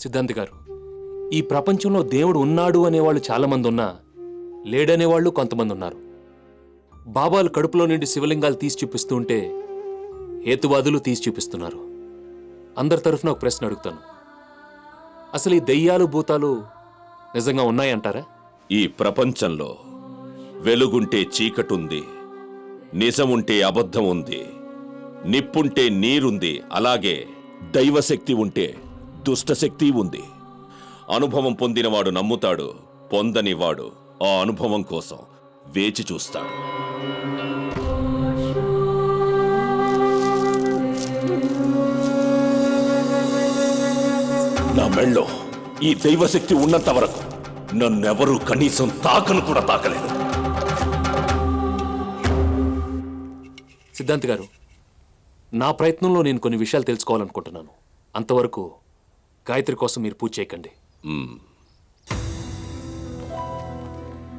సిద్ధాంతి గారు, ఈ ప్రపంచంలో దేవుడు ఉన్నాడు అనేవాళ్ళు చాలామంది ఉన్నా లేడనేవాళ్ళు కొంతమంది ఉన్నారు. బాబాలు కడుపులో నుండి శివలింగాలు తీసి చూపిస్తూ ఉంటే హేతువాదులు తీసి చూపిస్తున్నారు. అందరి తరఫున ఒక ప్రశ్న అడుగుతాను. అసలు ఈ దెయ్యాలు భూతాలు నిజంగా ఉన్నాయంటారా? ఈ ప్రపంచంలో వెలుగుంటే చీకటుంది, నిజముంటే అబద్ధం ఉంది, నిప్పుంటే నీరుంది, అలాగే దైవశక్తి ఉంటే దుష్టశక్తి ఉంది. అనుభవం పొందినవాడు నమ్ముతాడు, పొందనివాడు ఆ అనుభవం కోసం వేచి చూస్తాడు. నా మెళ్ళో ఈ దైవశక్తి ఉన్నంత వరకు నన్నెవరూ కనీసం తాకను కూడా తాకలేదు. సిద్ధాంతి గారు, నా ప్రయత్నంలో నేను కొన్ని విషయాలు తెలుసుకోవాలనుకుంటున్నాను. అంతవరకు గాయత్రి కోసం మీరు పూజ చేయకండి.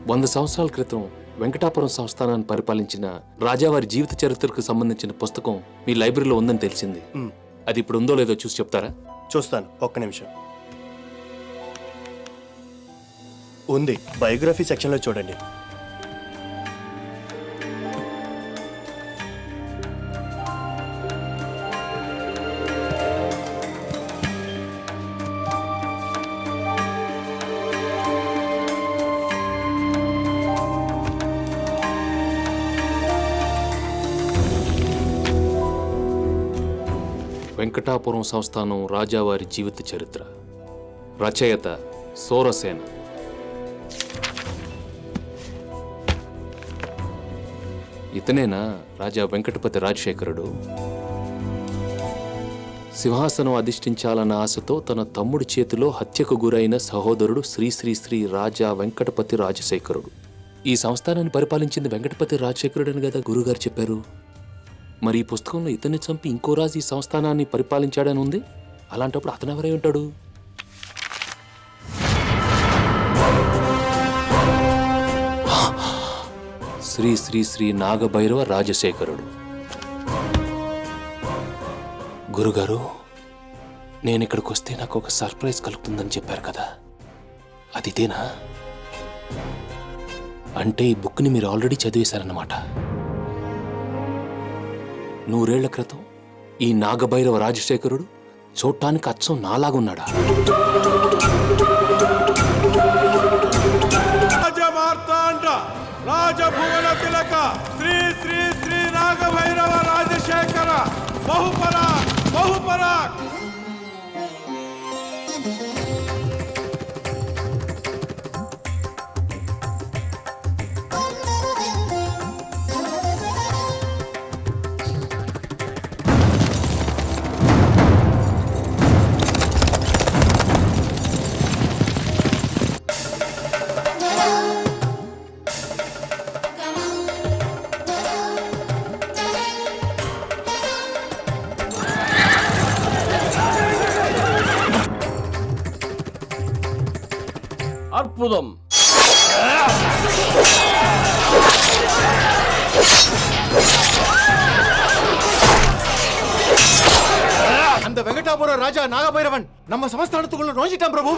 100 సంవత్సరాల క్రితం వెంకటాపురం సంస్థానాన్ని పరిపాలించిన రాజావారి జీవిత చరిత్రకు సంబంధించిన పుస్తకం మీ లైబ్రరీలో ఉందని తెలిసింది. అది ఇప్పుడు ఉందో లేదో చూసి చెప్తారా? చూస్తాను, ఒక్క నిమిషం. ఉంది, బయోగ్రఫీ సెక్షన్లో చూడండి. వెంకటాపురం సంస్థానం రాజావారి జీవిత చరిత్ర, రచయిత సోరసేన. ఇతనేనా రాజా వెంకటపతి రాజశేఖరుడు? సింహాసనం అధిష్ఠించాలన్న ఆశతో తన తమ్ముడి చేతిలో హత్యకు గురైన సహోదరుడు శ్రీ శ్రీ శ్రీ రాజా వెంకటపతి రాజశేఖరుడు. ఈ సంస్థానాన్ని పరిపాలించింది వెంకటపతి రాజశేఖరుడని కదా గురుగారు చెప్పారు. మరి ఈ పుస్తకంలో ఇతన్ని చంపి ఇంకో రాజు ఈ సంస్థానాన్ని పరిపాలించాడని ఉంది. అలాంటప్పుడు అతను ఎవరై ఉంటాడు? శ్రీ శ్రీ శ్రీ నాగభైరవ రాజశేఖరుడు. గురుగారు, నేను ఇక్కడికి వస్తే నాకు ఒక సర్ప్రైజ్ కలుగుతుందని చెప్పారు కదా, అది ఇదేనా? అంటే ఈ బుక్ని మీరు ఆల్రెడీ చదివేశారన్నమాట. 100 ఏళ్ల క్రితం ఈ నాగభైరవ రాజశేఖరుడు చూడటానికి అచ్చం నాలాగున్నాడా? రాజభువన తిలక శ్రీ శ్రీ శ్రీ నాగభైరవ రాజశేఖర బహుపరాక్ బహుపరాక్. அற்புதம். அந்த வெங்கடாபுர ராஜா நாகபைரவன் நம்ம சமஸ்தானத்துக்குள்ள நுழைஞ்சிட்டான் பிரபு.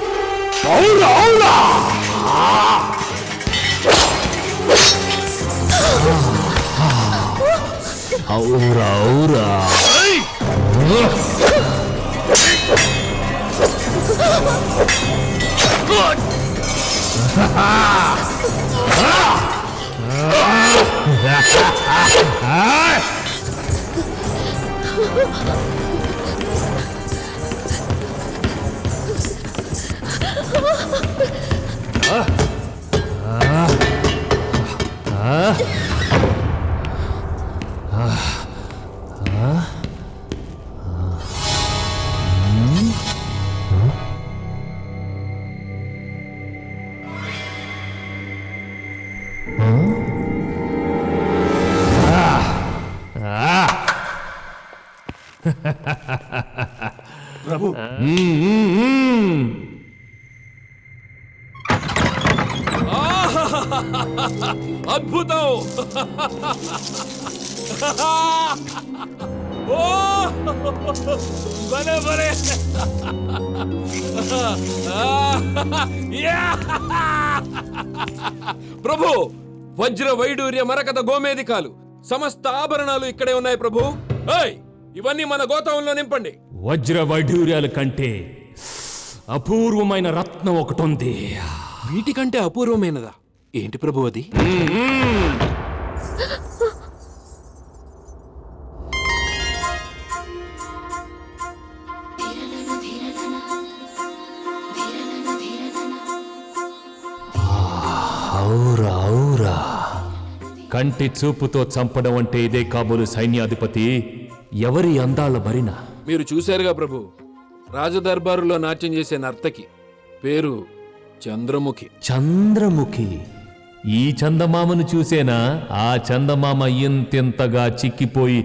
ప్రభు అద్భుతం. ఓ భలే భలే. ప్రభు, వజ్ర వైడూర్య మరకత గోమేధికాలు సమస్త ఆభరణాలు ఇక్కడే ఉన్నాయి ప్రభు. ఏయ్, ఇవన్నీ మన గోతంలో నింపండి. వజ్ర వైఢూర్యాల కంటే అపూర్వమైన రత్నం ఒకటి ఉంది. వీటికంటే అపూర్వమైనదా? ఏంటి ప్రభు అది? ఔరా ఔరా, కంటి చూపుతో చంపడం అంటే ఇదే కాబోలు సైన్యాధిపతి. ఎవరి అందాల మరిన మీరు చూశారుగా ప్రభు, రాజదర్బారులో నాట్యం చేసే నర్తకి పేరు చంద్రముఖి. చంద్రముఖి. ఈ చందమామను చూసేనా ఆ చందమామ ఇంతెంతగా చిక్కిపోయి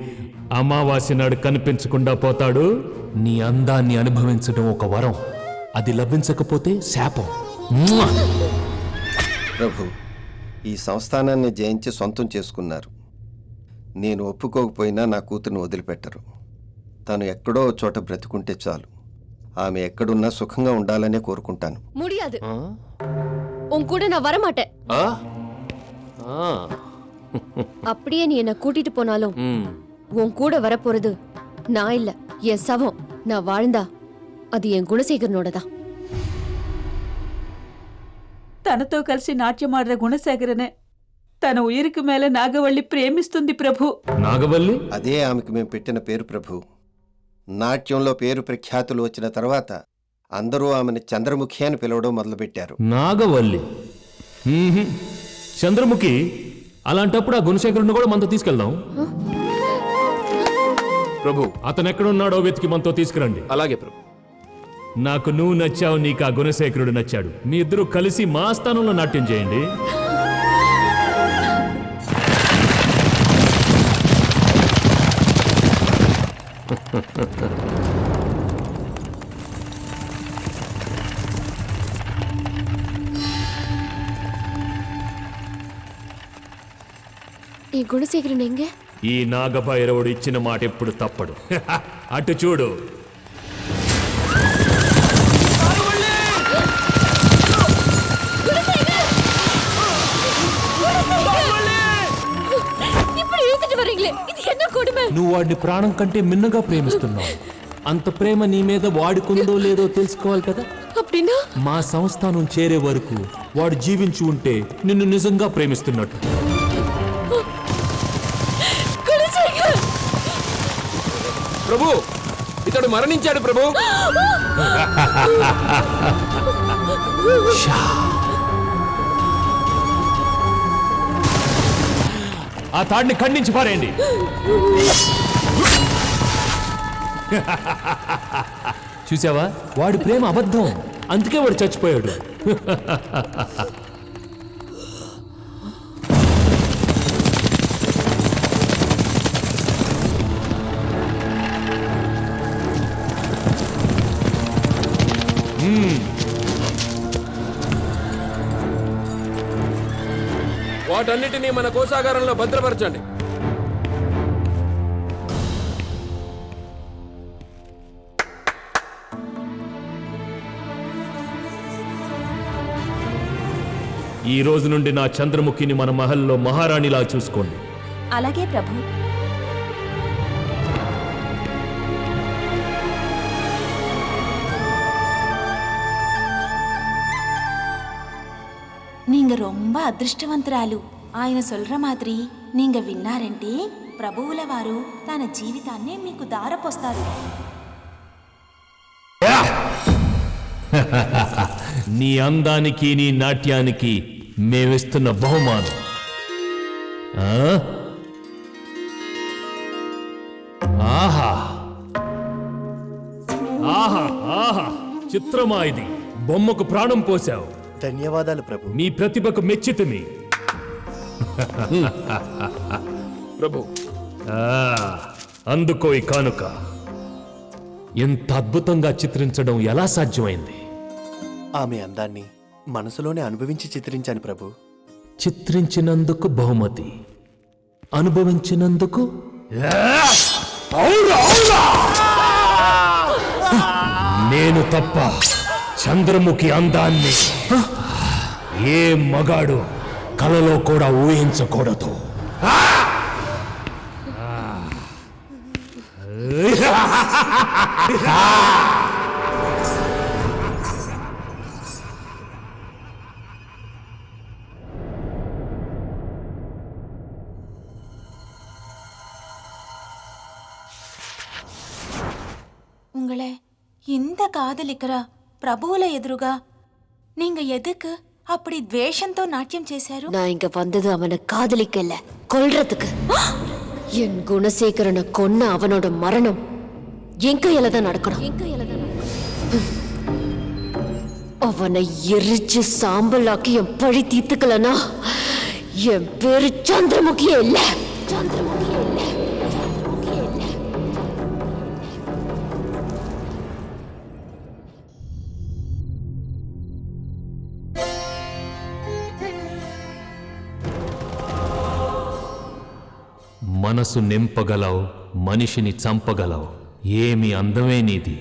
అమావాస్య నాడు కనిపించకుండా పోతాడు? నీ అందాన్ని అనుభవించడం ఒక వరం, అది లభించకపోతే శాపం. మ్వా! ప్రభు, ఈ సంస్థానాన్ని జయించి సొంతం చేసుకున్నారు. నేను ఒప్పుకోకపోయినా నా కూతురుని వదిలిపెట్టరు. తను ఎక్కడో చోట బ్రతుకుంటే చాలు. ఆమె ఎక్కడున్నా సుఖంగా ఉండాలనే కోరుకుంటాను. முடியாது. உன் கூட நான் வரமாட்டேன். அப்படியே நீ என்ன கூட்டிட்டு போனாலும் உன் கூட வரப்போறது நான் இல்ல, என் சவம். நான் வாழ்ந்தா அது என் குணசேகரனோட தான். తనతో కలిసి నాట్యమాడిన గుణశేఖరనే తన ఉయిరికి మేల నాగవల్లి ప్రేమిస్తుంది ప్రభు. నాగవల్లి? అదే ఆమెకు మేము పెట్టిన పేరు ప్రభు. నాట్యంలో పేరు ప్రఖ్యాతులు వచ్చిన తర్వాత అందరూ ఆమెను చంద్రముఖి అని పిలవడం మొదలుపెట్టారు. నాగవల్లి? చంద్రముఖి? అలాంటప్పుడు ఆ గుణశేఖరుని కూడా మనతో తీసుకెళ్దాం. ప్రభు, అతను ఎక్కడున్నాడో వెతికి మనతో తీసుకురండి. అలాగే ప్రభు. నాకు నువ్వు నచ్చావు, నీకు ఆ గుణశేఖరుడు నచ్చాడు. మీ ఇద్దరు కలిసి మా స్థానంలో నాట్యం చేయండి. ఈ గుణశేఖరన్ ఎங்க? ఈ నాగభైరవుడు ఇచ్చిన మాట ఎప్పుడు తప్పడు. అటు చూడు. నువ్వు వాడిని ప్రాణం కంటే మిన్నగా ప్రేమిస్తున్నావు. అంత ప్రేమ నీ మీద వాడుకుందో లేదో తెలుసుకోవాలి కదా. మా సంస్థానం చేరే వరకు వాడు జీవించి ఉంటే నిన్ను నిజంగా ప్రేమిస్తున్నట్టు. ప్రభు, ఇతడు మరణించాడు ప్రభు. ఆ తాడిని ఖండించి పారేయండి. చూసావా, వాడి ప్రేమ అబద్ధం, అందుకే వాడు చచ్చిపోయాడు. వాటన్నిటినీ మన కోశాగారంలో భద్రపరచండి. ఈ రోజు నుండి నా చంద్రముఖిని మన మహల్లో మహారాణిలా చూసుకోండి. అలాగే ప్రభు. நீங்க ரொம்ப அதிர்ஷ்டவந்தராలు. ఆయన சொல்ற மாதிரி நீங்க విన్నారంటే ప్రభువుల వారు తన జీవితాన్నే మీకు దారపోస్తారు. నీ అందానికి, నీ నాట్యానికి మేమిస్తున్న బహుమానం. ఆహా ఆహా ఆహా, చిత్రమా ఇది. బొమ్మకు ప్రాణం పోశావు. ధన్యవాదాలు ప్రభు. మీ ప్రతిభకు మెచ్చితిని. ప్రభు, అందుకో ఈ కానుక. ఎంత అద్భుతంగా చిత్రించడం ఎలా సాధ్యమైంది? ఆమె అందాన్ని మనసులోనే అనుభవించి చిత్రించాను ప్రభు. చిత్రించినందుకు బహుమతి, అనుభవించినందుకు నేను తప్ప చంద్రముఖి అందాన్ని ఏ మగాడు కలలో కూడా ఊహించకూడదు. உங்களை இந்த காதலிக்கிறா பிரபுவுல எதிருகா நீங்க எதுக்கு அப்படி துவேஷந்தோ நாட்டியம் చేశారు? நான் இங்க வந்தது அவனை காதலிக்கல, கொல்றதுக்கு. என் குணசேகரனை கொன்ன அவனோட மரணம் என் கையில தான் நடக்கணும். அவனை எரிச்சு சாம்பலாக்கி என் பழி தீர்த்துக்கலனா என் பேரு சந்திரமுகியே இல்ல. சந்திரமுகியே இல்ல. சந்திரமுகியே இல்ல. మనసు నింపగలవు, మనిషిని చంపగలవు. ఏమి అందమే నీది.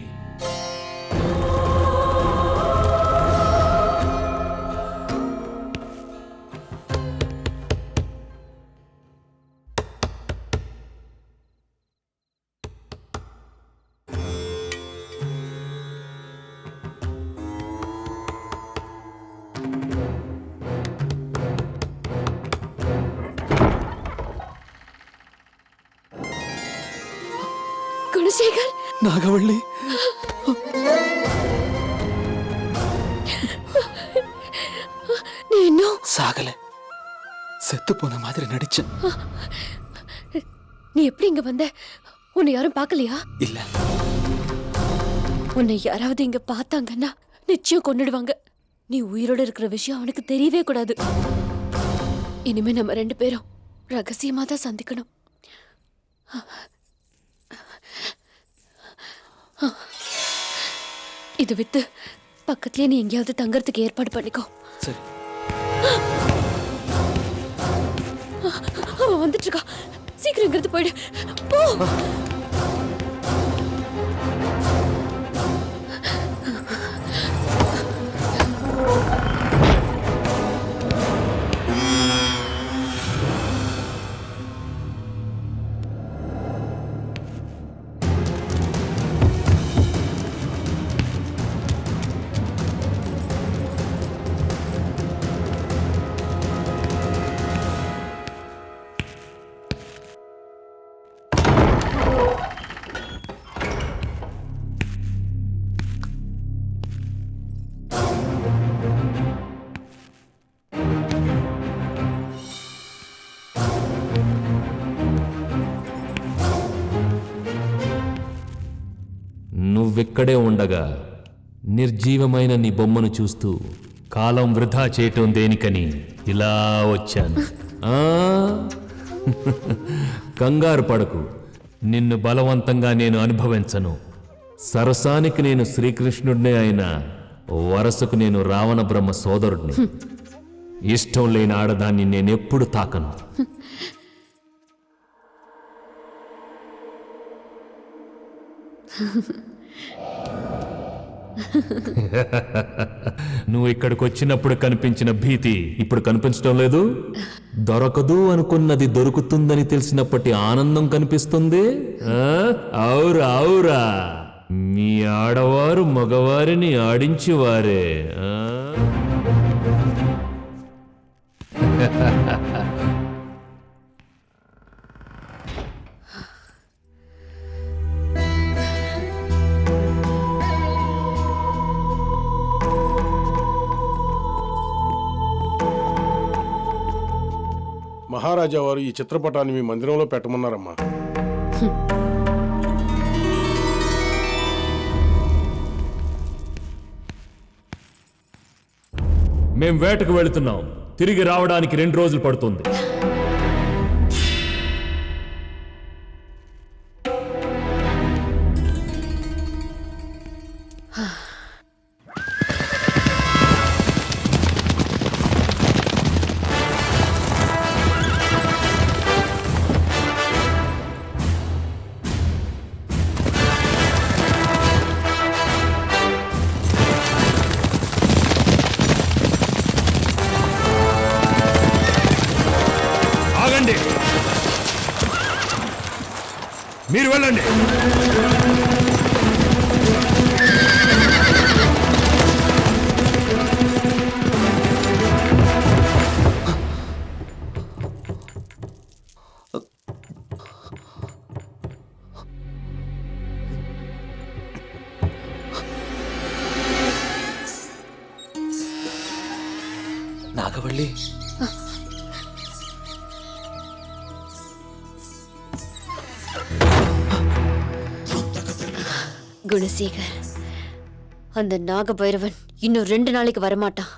குணசேகர், நாகவள்ளி, நீ இன்னும் சாகல, செத்து போன மாதிரி நடிச்சேன். நீ எப்படி இங்க வந்த? உன்னை யாரும் பார்க்கலையா? இல்ல, உன்னை யாராவது இங்க பார்த்தாங்கன்னா நிச்சயம் கொன்னுடுவாங்க. நீ உயிரோட இருக்கிற விஷயம் அவனுக்கு தெரியவே கூடாது. இனிமே நம்ம 2 பேரும் ரகசியமா தான் சந்திக்கணும். இது வித்து பக்கத்துலயே நீ எங்கேயாவது தங்கறதுக்கு ஏற்பாடு பண்ணிக்கோ. சரி. அவன் வந்துட்டு இருக்கா, சீக்கிரம் இங்கிருந்து போயிடு. போ. నువ్వెక్కడే ఉండగా నిర్జీవమైన నీ బొమ్మను చూస్తూ కాలం వృధా చేయటం దేనికని ఇలా వచ్చాను. కంగారు పడకు, నిన్ను బలవంతంగా నేను అనుభవించను. సరసానికి నేను శ్రీకృష్ణుడినే అయినా వరసకు నేను రావణ బ్రహ్మ సోదరుడిని. ఇష్టం లేని ఆడదాన్ని నేనెప్పుడు తాకను. నువ్వు ఇక్కడికి వచ్చినప్పుడు కనిపించిన భీతి ఇప్పుడు కనిపించడం లేదు. దొరకదు అనుకున్నది దొరుకుతుందని తెలిసినప్పటి ఆనందం కనిపిస్తుంది. అవురా అవురా, మీ ఆడవారు మగవారిని ఆడించేవారే. మహారాజా వారు ఈ చిత్రపటాన్ని మీ మందిరంలో పెట్టమన్నారమ్మా. మేం వేటకు వెళుతున్నాం. తిరిగి రావడానికి 2 రోజులు పడుతుంది. మీరు వెళ్ళండి. నాగవల్లి, குணசேகர், அந்த நாகபைரவன் இன்னும் 2 நாளைக்கு வரமாட்டான்.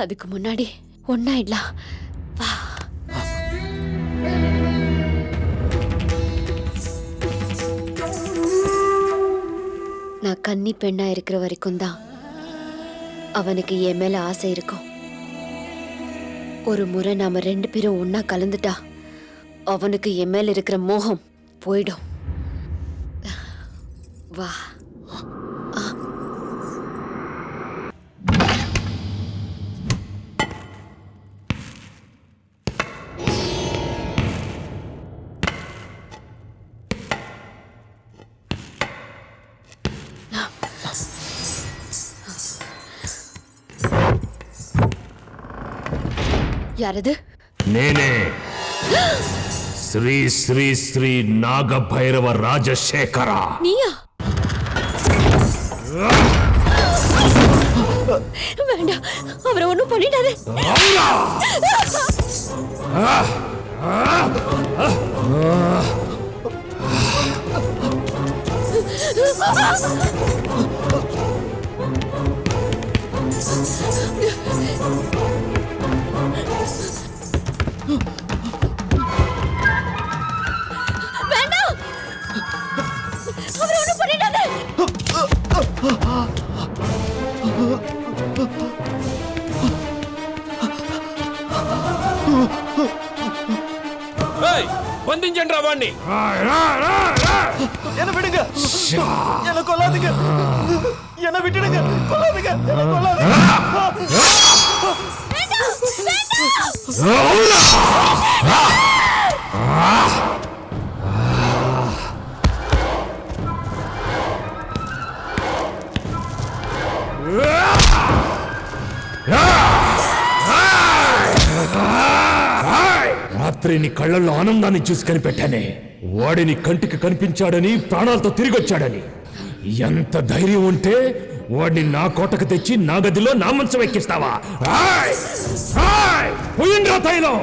அதுக்கு முன்னாடி ஒன்னாயிடலாம். வா. நான் கன்னி பெண்ணா இருக்கிற வரைக்கும் தான் அவனுக்கு என் மேல ஆசை இருக்கும். ஒரு முறை நாம 2 பேரும் ஒன்னா கலந்துட்டா அவனுக்கு என் மேல இருக்கிற மோகம் போயிடும். வா. யாரது? నేనే శ్రీ శ్రీ శ్రీ నాగభైరవ రాజశేఖర. நீயா? வேண்டாம், அவரை ஒண்ணும் பண்ணிடாதே. வேண்டாம், அவரை ஒண்ணும் பண்ணிடாதே. బంధించండి వాణ్ణి. என்ன விடுங்க, என்ன கொல்லாதீங்க, என்ன விட்டுடுங்க, கொல்லாதீங்க, என்ன கொல்லாதீங்க. రాత్రి నీ కళ్ళల్లో ఆనందాన్ని చూసి కనిపెట్టానే. వాడిని కంటికి కనిపించాడని, ప్రాణాలతో తిరిగొచ్చాడని. ఎంత ధైర్యం ఉంటే వాడిని నా కోటకు తెచ్చి నా గదిలో నా మంచం ఎక్కిస్తావా? పోయిండ్రా తైలం.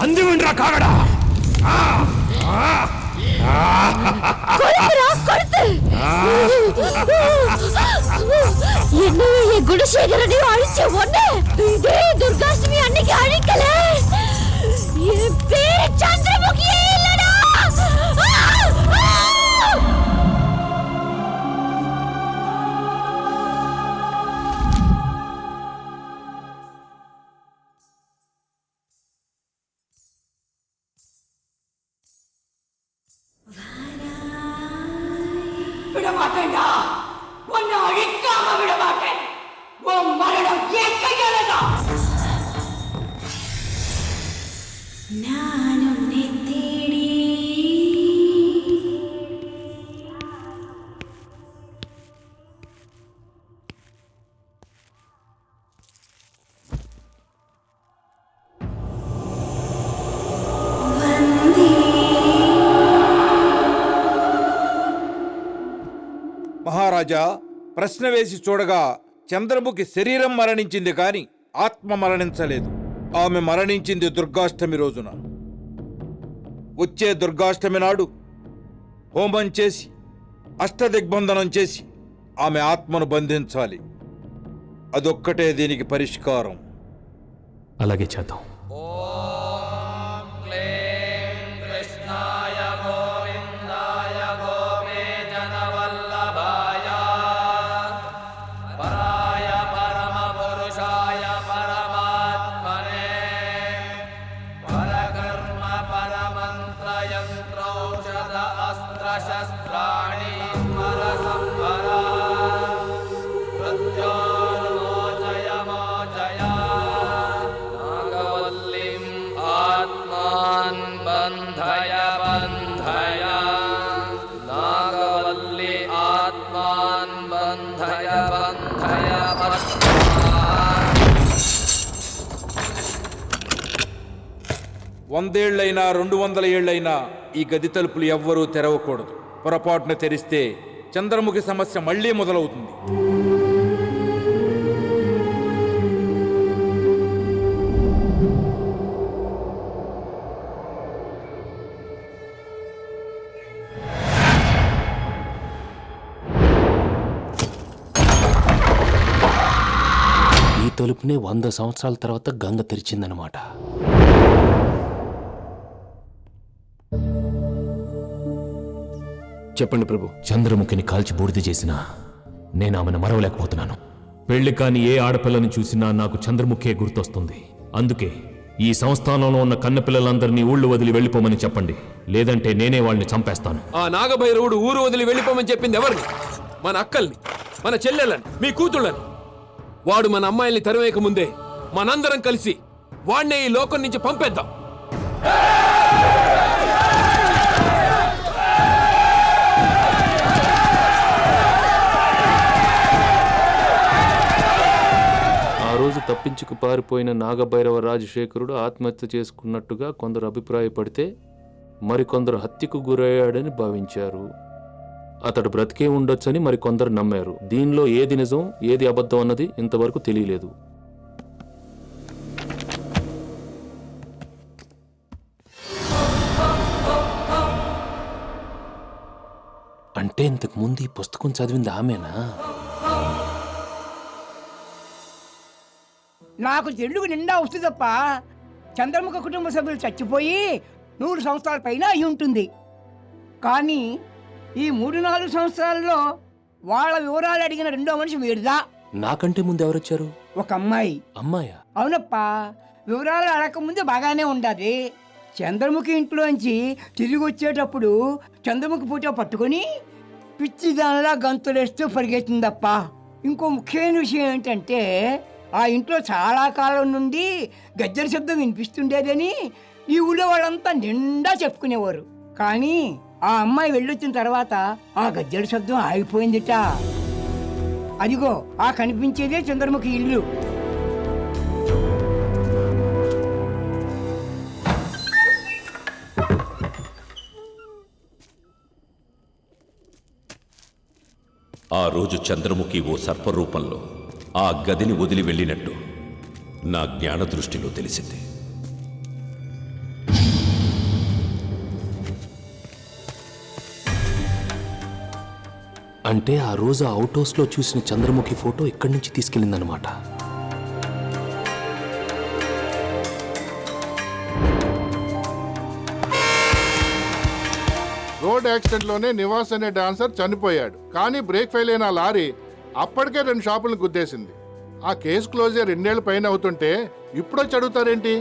అందివిండ్రా కాగడా. என்னையே குணசேகரனையும் அழிச்ச ஒண்ணு இதே துர்காஷ்டமி அன்னைக்கு அழிக்கல. என் பேரு சந்திரமுகியே இல்லடா. விடமாட்டேன்டா, உன்னை அழிக்காம விடமாட்டேன். உன் மரணம் என் கையாலதான். நான் உன்னை தேடி మహారాజా, ప్రశ్న వేసి చూడగా చంద్రముఖి శరీరం మరణించింది కాని ఆత్మ మరణించలేదు. ఆమె మరణించింది దుర్గాష్టమి రోజున. వచ్చే దుర్గాష్టమి నాడు హోమం చేసి అష్టదిగ్బంధనం చేసి ఆమె ఆత్మను బంధించాలి. అదొక్కటే దీనికి పరిష్కారం. అలాగే చేద్దాం. 100 ఏళ్లైనా 200 ఏళ్లైనా ఈ గది తలుపులు ఎవ్వరూ తెరవకూడదు. పొరపాటున తెరిస్తే చంద్రముఖి సమస్య మళ్ళీ మొదలవుతుంది. ఈ తలుపునే 100 సంవత్సరాల తర్వాత గంగ తెరిచిందనమాట. చెప్పండి ప్రభు. చంద్రముఖిని కాల్చి బూడిద చేసినా నేను ఆమెను మరవలేకపోతున్నాను. పెళ్లి కాని ఏ ఆడపిల్లని చూసినా నాకు చంద్రముఖే గుర్తొస్తుంది. అందుకే ఈ సంస్థానంలో ఉన్న కన్నపిల్లలందరినీ ఊళ్ళు వదిలి వెళ్ళిపోమని చెప్పండి, లేదంటే నేనే వాళ్ళని చంపేస్తాను. ఆ నాగభైరవుడు ఊరు వదిలి వెళ్ళిపోమని చెప్పింది ఎవరిని? మన అక్కల్ని, మన చెల్లెళ్ళని, మీ కూతుళ్ళని. వాడు మన అమ్మాయిల్ని తరివేయక ముందే మనందరం కలిసి వాడినే ఈ లోకం నుంచి పంపేద్దాం. ఆ రోజు తప్పించుకు పారిపోయిన నాగభైరవ రాజశేఖరుడు ఆత్మహత్య చేసుకున్నట్టుగా కొందరు అభిప్రాయపడితే మరికొందరు హత్యకు గురయ్యాడని భావించారు. అతడు బ్రతికే ఉండొచ్చని మరికొందరు నమ్మారు. దీనిలో ఏది నిజం ఏది అబద్ధం అన్నది ఇంతవరకు తెలియలేదు. అంటే ఇంతకు ముందు ఈ పుస్తకం చదివింది ఆమెనా? నాకు తెలుగు నిండా వస్తుంది తప్ప చంద్రముఖ కుటుంబ సభ్యులు చచ్చిపోయి 100 సంవత్సరాల పైన అయి ఉంటుంది. కానీ ఈ 3-4 సంవత్సరాల్లో వాళ్ళ వివరాలు అడిగిన రెండో మనిషి వీడిదా. నాకంటే ముందు ఎవరొచ్చారు? ఒక అమ్మాయి. అమ్మాయా? అవునప్పా, వివరాలు అడగకముందే బాగానే ఉండాలి. చంద్రముఖి ఇంట్లోంచి తిరిగి వచ్చేటప్పుడు చంద్రముఖి ఫోటో పట్టుకొని పిచ్చి దానిలా గంతులేస్తూ పరిగెత్తిందప్ప. ఇంకో ముఖ్యమైన విషయం ఏంటంటే ఆ ఇంట్లో చాలా కాలం నుండి గజ్జల శబ్దం వినిపిస్తుండేదని ఈ ఊళ్ళో వాళ్ళంతా నిండా చెప్పుకునేవారు. కానీ ఆ అమ్మాయి వెళ్ళొచ్చిన తర్వాత ఆ గజ్జల శబ్దం ఆగిపోయిందిట. అదిగో ఆ కనిపించేదే చంద్రముఖి ఇల్లు. ఆ రోజు చంద్రముఖి ఓ సర్పరూపంలో ఆ గదిని వదిలి వెళ్ళినట్టు నా జ్ఞాన దృష్టిలో తెలిసింది. అంటే ఆ రోజు అవుట్ హౌస్లో చూసిన చంద్రముఖి ఫోటో ఇక్కడి నుంచి తీసుకెళ్ళిందనమాట. రోడ్ యాక్సిడెంట్ లోనే నివాస్ అనే డాన్సర్ చనిపోయాడు. కానీ బ్రేక్ ఫెయిల్ అయిన లారీ అప్పటికే 2 షాపులను గుద్దేసింది. ఆ కేసు క్లోజ్ 2 ఏళ్ల పైన అవుతుంటే ఇప్పుడొచ్చి అడుగుతారేంటి?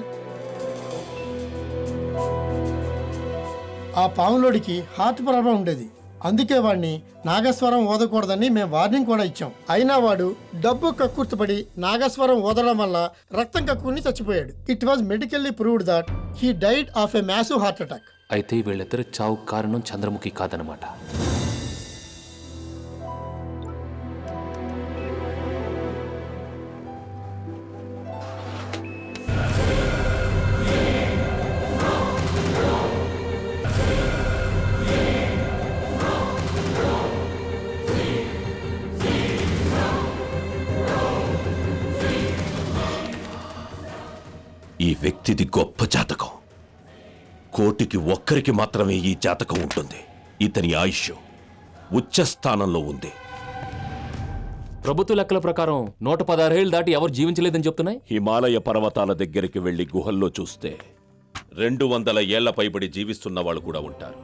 ఆ పాములోడికి హార్ట్ ప్రాబ్లం ఉండేది. అందుకే వాడిని నాగస్వరం ఓదకూడదని మేము వార్నింగ్ కూడా ఇచ్చాం. అయినా వాడు డబ్బు కక్కుర్తిపడి నాగస్వరం ఓదడం వల్ల రక్తం కక్కుని చచ్చిపోయాడు. It was medically proved that he died of a massive heart attack. అయితే వీళ్ళిద్దరి చావుకు కారణం చంద్రముఖి కాదనమాట. ఈ వ్యక్తిది గొప్ప జాతకం. 1,000,000కి ఒక్కరికి మాత్రమే ఈ జాతకం ఉంటుంది. ఇతని ఆయుష్ ఉచ్చస్థానంలో ఉంది. ప్రభుత్వ లెక్కల ప్రకారం 116 ఏళ్ళు దాటి ఎవరు జీవించలేదని చెప్తున్నాయి. హిమాలయ పర్వతాల దగ్గరికి వెళ్లి గుహల్లో చూస్తే 200 ఏళ్ల పైబడి జీవిస్తున్న వాళ్ళు కూడా ఉంటారు.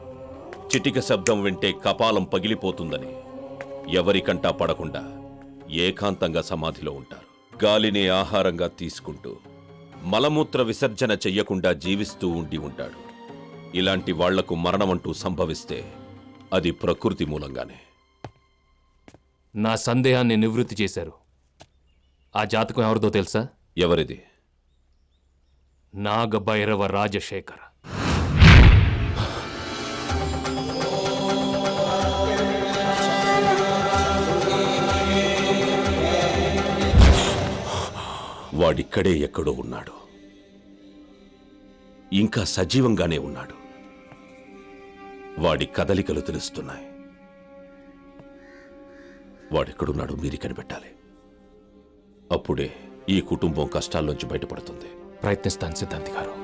చిటిక శబ్దం వింటే కపాలం పగిలిపోతుందని ఎవరికంటా పడకుండా ఏకాంతంగా సమాధిలో ఉంటారు. గాలిని ఆహారంగా తీసుకుంటూ మలమూత్ర విసర్జన చెయ్యకుండా జీవిస్తూ ఉండి ఉంటాడు. ఇలాంటి వాళ్లకు మరణమంటూ సంభవిస్తే అది ప్రకృతి మూలంగానే. నా సందేహాన్ని నివృత్తి చేశారు. ఆ జాతకం ఎవరిదో తెలుసా? ఎవరిది? నాగభైరవ రాజశేఖర. వాడిక్కడే ఎక్కడో ఉన్నాడు. ఇంకా సజీవంగానే ఉన్నాడు. వాడి కదలికలు తెలుస్తున్నాయి. వాడెక్కడున్నాడో మీరు కనిపెట్టాలి. అప్పుడే ఈ కుటుంబం కష్టాల్లోంచి బయటపడుతుంది. ప్రయత్నిస్తాను సిద్ధాంతి గారు.